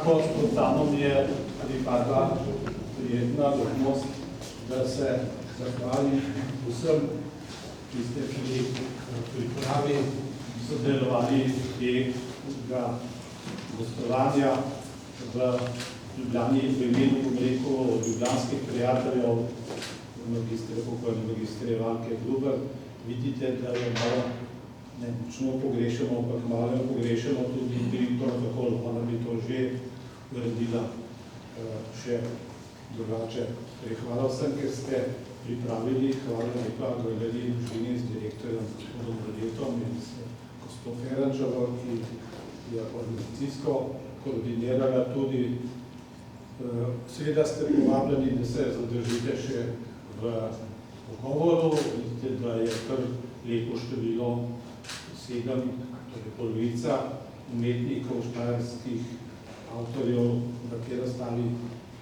Tako spontano mi je pripadla prijetna dolžnost, da se zahvalim vsem, ki ste pri pripravi sodelovali tega gostovanja v Ljubljani, v imenu, bom rekel, ljubljanskih prijateljev, magistre Ivanke Gruber. Vidite, da jo malo ne močno pogrešamo, ampak malo jo pogrešamo tudi direktor Fakol. Ona bi to že uredila še drugače. Hvala vsem, ker ste pripravili, hvala lepa galeriji družini z direktorjem gospodom Brodetom in s gospod Ferančevo, ki je organizacijsko koordinirala tudi. Seveda ste povabljeni, da se zadržite še v pogovoru. Vidite, da je kar lepo število 7, torej polovica umetnikov, štajerskih avtorjev, na kjer ostali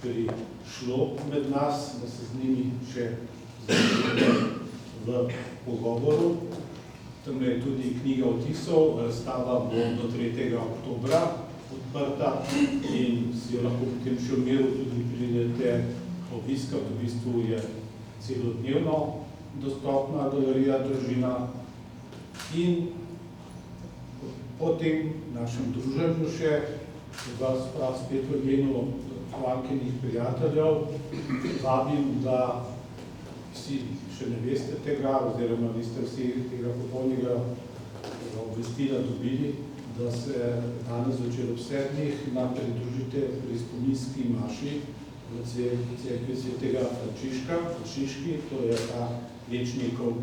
prišlo med nas, da se z njimi še zadržite v pogovoru. Tam je tudi knjiga vtisov, razstava bo do 3. oktobra odprta in si jo lahko potem še v miru tudi pridete obiskat. V bistvu je celodnevno dostopna galerija Družina in po tem našem druženju še vas prav spet v imenu Ivankinih prijateljev vabim, da vsi še ne veste tega, oziroma vi ste vsi tega popolnega obvestila dobili, da se danes večer ob 7. nam pridružite pri spominski maši v cerkvi svetega Frančiška, Frančiški, to je ta Večnikov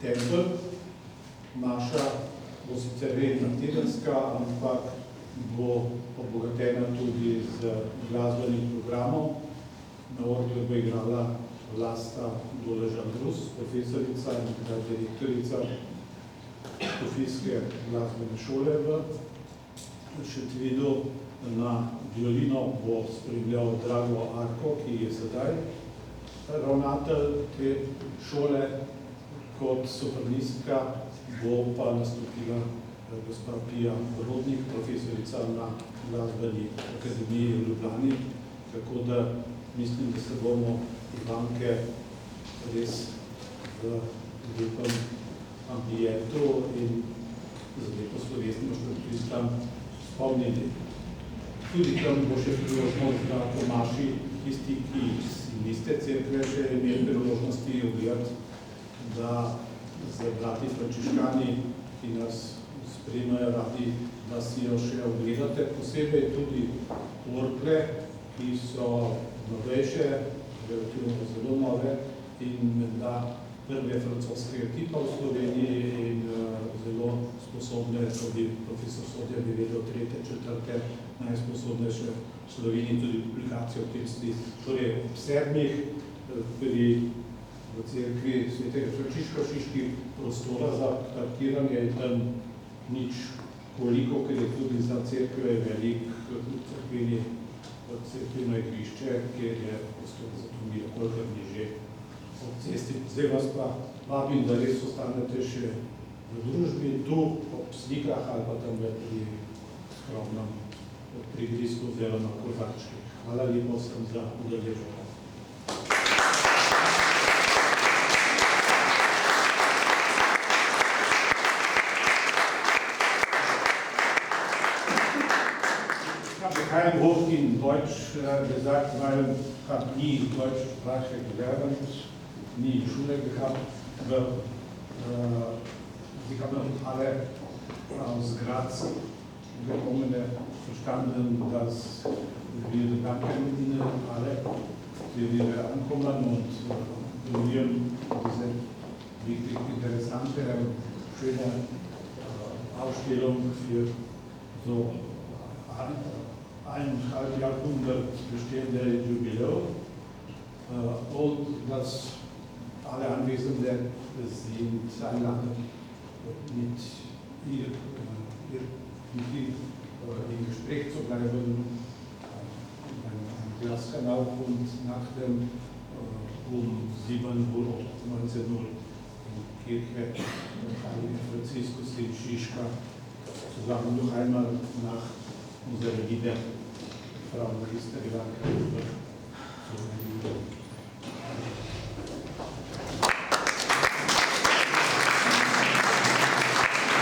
tempelj. Maša bo sicer redna tedenska, ampak bo obogatena tudi z glasbenim programom. Na orglu bo igrala Vlasta Doležan Rus, profesorica in direktorica Škofijske glasbene šole v Šentvidu. Na violino bo spremljal Drago Arko, ki je sedaj ravnatelj te šole. Kot sopranistka bo pa nastopila gospa Pija Brodnik, profesorica na Glasbeni akademiji v Ljubljani. Tako da mislim, da se bomo Ivanke res v lepem ambientu in z lepo slovesnostjo tudi tam spomnili. Tudi tam bo še priložnost, da po maši tisti, ki niste cerkve še imeli priložnosti ogledati, da z brati frančiškani, ki nas spremljajo radi, da si jo še ogledate. Posebej tudi orgle, ki so novejše, relativno zelo nove in menda prve francoskega tipa v Sloveniji in zelo sposobne, tudi profesor Sodja bi vedel, 3., 4. najsposobnejše v Sloveniji, tudi publikacijo v tem smislu. Torej, ob 7. v cerkvi svetega Frančiška Šiški prostora za parkiranje je tam nič koliko, ker je tudi za cerkve velik cerkveno igrišče, kjer je prostor za to kolikor ni že ob cesti. Zdaj vas pa vabim, da res ostanete še v družbi, tu ob slikah ali pa tam pri skromnem prigrisku oziroma kozarčki. Hvala lepo vsem za udeležbo. Kein Wort in Deutsch gesagt, weil ich habe nie Deutschsprache gelernt, nie in Schule gehabt. Aber Sie haben alle aus Graz gekommene verstanden, dass wir danken Ihnen alle, die wir ankommen und bemühen, diese wirklich interessante und schöne Ausstellung für so 1,5 Jahrhundert bestehende Jubiläum und dass alle Anwesenden sind einladen, mit ihr im Gespräch zu bleiben, ein Glas Kanal und nach dem um 7 Uhr, 19 Uhr in Kirche Heilige Franziskus in Šiška zusammen noch einmal nach unserer Liebe prav magister Ivanka.